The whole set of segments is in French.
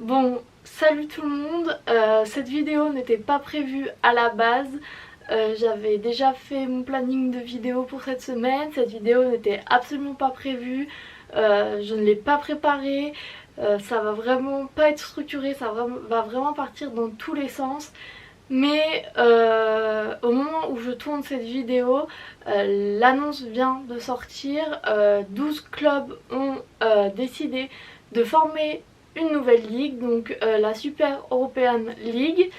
Bon, salut tout le monde, cette vidéo n'était pas prévue à la base. J'avais déjà fait mon planning de vidéos pour cette semaine. Cette vidéo n'était absolument pas prévue, je ne l'ai pas préparée. Ça va vraiment pas être structuré, va vraiment partir dans tous les sens. Mais au moment où je tourne cette vidéo, l'annonce vient de sortir. 12 clubs ont décidé de former une nouvelle ligue, donc la Super European League.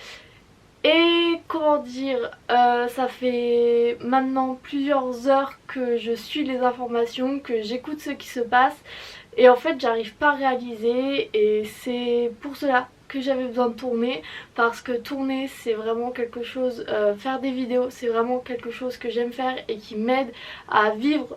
Et comment dire, ça fait maintenant plusieurs heures que je suis les informations, que j'écoute ce qui se passe. Et en fait j'arrive pas à réaliser, et c'est pour cela que j'avais besoin de tourner. Parce que tourner c'est vraiment quelque chose, faire des vidéos c'est vraiment quelque chose que j'aime faire et qui m'aide à vivre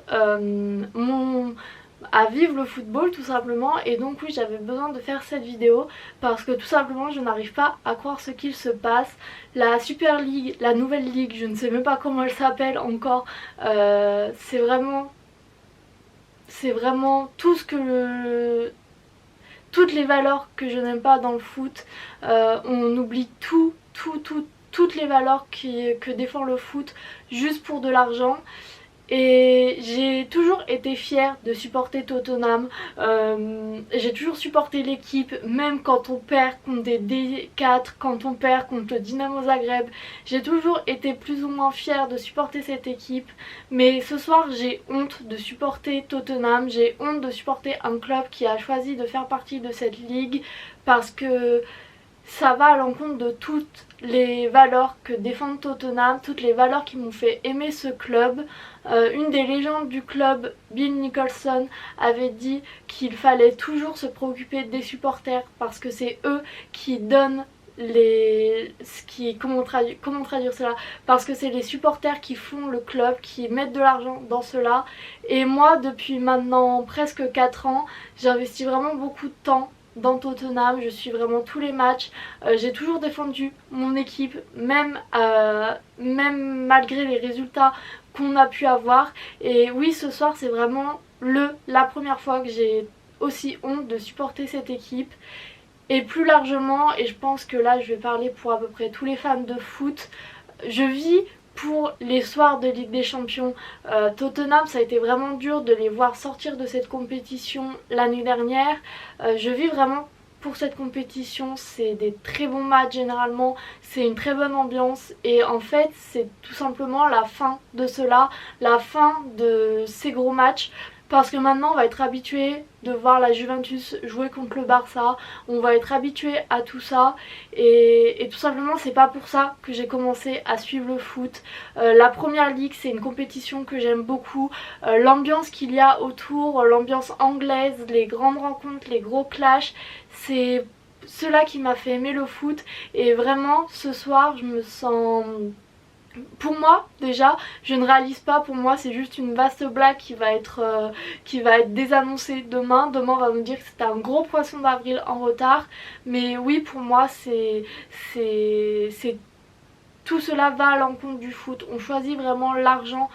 à vivre le football tout simplement. Et donc oui, j'avais besoin de faire cette vidéo parce que tout simplement je n'arrive pas à croire ce qu'il se passe. La Super League, la nouvelle ligue, je ne sais même pas comment elle s'appelle encore, c'est vraiment tout ce que toutes les valeurs que je n'aime pas dans le foot. On oublie toutes les valeurs que défend le foot juste pour de l'argent. Et j'ai toujours été fière de supporter Tottenham. J'ai toujours supporté l'équipe, même quand on perd contre des D4, quand on perd contre le Dynamo Zagreb. J'ai toujours été plus ou moins fière de supporter cette équipe. Mais ce soir j'ai honte de supporter Tottenham, j'ai honte de supporter un club qui a choisi de faire partie de cette ligue, parce que ça va à l'encontre de toutes les valeurs que défend Tottenham, toutes les valeurs qui m'ont fait aimer ce club. Une des légendes du club, Bill Nicholson, avait dit qu'il fallait toujours se préoccuper des supporters parce que c'est eux qui donnent comment traduire cela, parce que c'est les supporters qui font le club, qui mettent de l'argent dans cela. Et moi, depuis maintenant presque 4 ans, j'investis vraiment beaucoup de temps dans Tottenham, je suis vraiment tous les matchs. J'ai toujours défendu mon équipe, même malgré les résultats qu'on a pu avoir. Et oui, ce soir c'est vraiment la première fois que j'ai aussi honte de supporter cette équipe. Et plus largement, et je pense que là je vais parler pour à peu près tous les fans de foot, je vis pour les soirs de Ligue des Champions. Tottenham, ça a été vraiment dur de les voir sortir de cette compétition l'année dernière. Je vis vraiment pour cette compétition, c'est des très bons matchs généralement, c'est une très bonne ambiance, et en fait c'est tout simplement la fin de cela, la fin de ces gros matchs. Parce que maintenant on va être habitué de voir la Juventus jouer contre le Barça, on va être habitué à tout ça, et tout simplement c'est pas pour ça que j'ai commencé à suivre le foot. La première ligue c'est une compétition que j'aime beaucoup, l'ambiance qu'il y a autour, l'ambiance anglaise, les grandes rencontres, les gros clashs, c'est cela qui m'a fait aimer le foot. Et vraiment ce soir je me sens... Pour moi déjà, je ne réalise pas, pour moi c'est juste une vaste blague qui va être désannoncée demain. Demain on va me dire que c'était un gros poisson d'avril en retard. Mais oui, pour moi tout cela va à l'encontre du foot. On choisit vraiment l'argent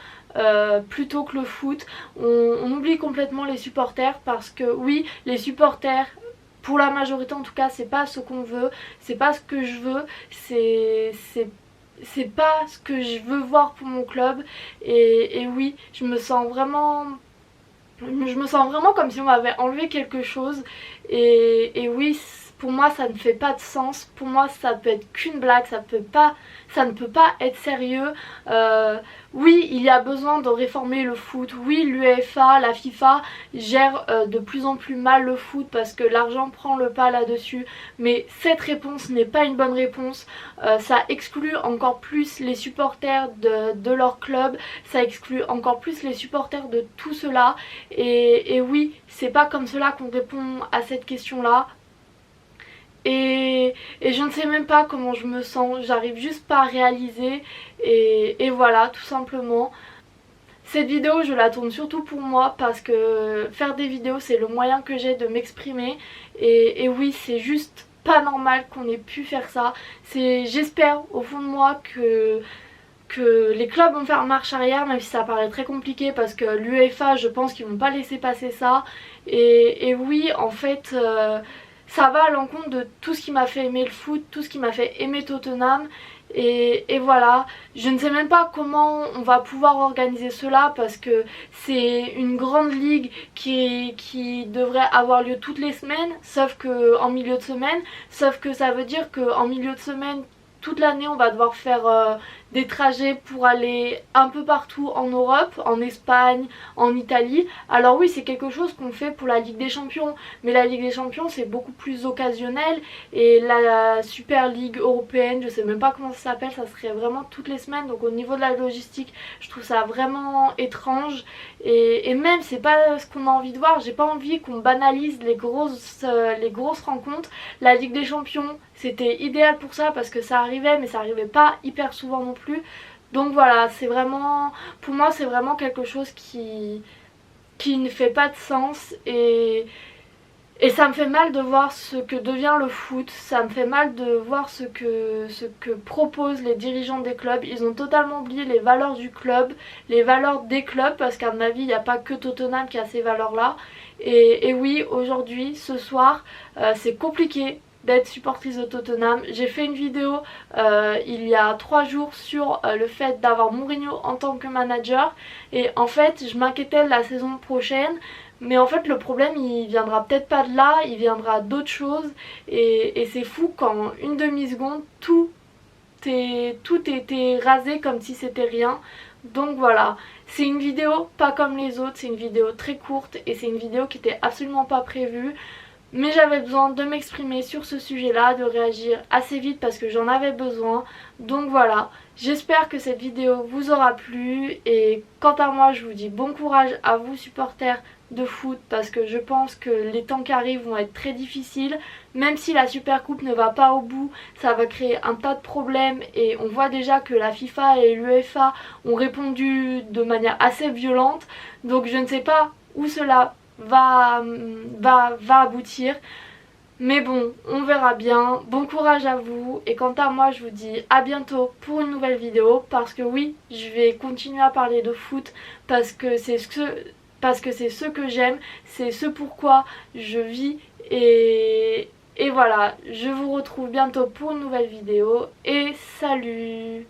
plutôt que le foot. On oublie complètement les supporters, parce que oui, les supporters, pour la majorité en tout cas, c'est pas ce qu'on veut, c'est pas ce que je veux, c'est pas ce que je veux voir pour mon club. Et oui, je me sens vraiment comme si on m'avait enlevé quelque chose. Et oui, pour moi ça ne fait pas de sens, pour moi ça peut être qu'une blague, ça ne peut pas être sérieux. Oui, il y a besoin de réformer le foot, oui, l'UEFA, la FIFA gère de plus en plus mal le foot parce que l'argent prend le pas là-dessus, mais cette réponse n'est pas une bonne réponse. Ça exclut encore plus les supporters de leur club, ça exclut encore plus les supporters de tout cela. Et oui, c'est pas comme cela qu'on répond à cette question-là. Et je ne sais même pas comment je me sens, j'arrive juste pas à réaliser. Et voilà, tout simplement. Cette vidéo je la tourne surtout pour moi, parce que faire des vidéos c'est le moyen que j'ai de m'exprimer. Et oui, c'est juste pas normal qu'on ait pu faire ça. J'espère au fond de moi que les clubs vont faire marche arrière, même si ça paraît très compliqué, parce que l'UEFA je pense qu'ils vont pas laisser passer ça. Et oui, en fait ça va à l'encontre de tout ce qui m'a fait aimer le foot, tout ce qui m'a fait aimer Tottenham. Et voilà, je ne sais même pas comment on va pouvoir organiser cela parce que c'est une grande ligue qui devrait avoir lieu toutes les semaines, sauf que en milieu de semaine, sauf que ça veut dire qu'en milieu de semaine, toute l'année on va devoir faire des trajets pour aller un peu partout en Europe, en Espagne, en Italie. Alors oui, c'est quelque chose qu'on fait pour la Ligue des Champions, mais la Ligue des Champions c'est beaucoup plus occasionnel et la Super Ligue européenne, je sais même pas comment ça s'appelle, ça serait vraiment toutes les semaines. Donc au niveau de la logistique, je trouve ça vraiment étrange et même c'est pas ce qu'on a envie de voir. J'ai pas envie qu'on banalise les grosses rencontres. La Ligue des Champions, c'était idéal pour ça parce que ça arrivait, mais ça arrivait pas hyper souvent non plus. Donc voilà, c'est vraiment, pour moi c'est vraiment quelque chose qui ne fait pas de sens et ça me fait mal de voir ce que devient le foot, ça me fait mal de voir ce que proposent les dirigeants des clubs. Ils ont totalement oublié les valeurs du club, les valeurs des clubs, parce qu'à mon avis il n'y a pas que Tottenham qui a ces valeurs là. Et oui, aujourd'hui, ce soir, c'est compliqué d'être supportrice de Tottenham. J'ai fait une vidéo il y a 3 jours sur le fait d'avoir Mourinho en tant que manager et en fait je m'inquiétais de la saison prochaine, mais en fait le problème il viendra peut-être pas de là, il viendra d'autres choses et c'est fou qu'en une demi-seconde tout était rasé comme si c'était rien. Donc voilà, c'est une vidéo pas comme les autres, c'est une vidéo très courte et c'est une vidéo qui était absolument pas prévue. Mais j'avais besoin de m'exprimer sur ce sujet-là, de réagir assez vite parce que j'en avais besoin. Donc voilà, j'espère que cette vidéo vous aura plu. Et quant à moi, je vous dis bon courage à vous supporters de foot parce que je pense que les temps qui arrivent vont être très difficiles. Même si la Super Coupe ne va pas au bout, ça va créer un tas de problèmes. Et on voit déjà que la FIFA et l'UEFA ont répondu de manière assez violente. Donc je ne sais pas où cela va aboutir, mais bon, on verra bien. Bon courage à vous et quant à moi je vous dis à bientôt pour une nouvelle vidéo parce que oui, je vais continuer à parler de foot parce que c'est ce que j'aime, c'est ce pourquoi je vis et voilà, je vous retrouve bientôt pour une nouvelle vidéo et salut.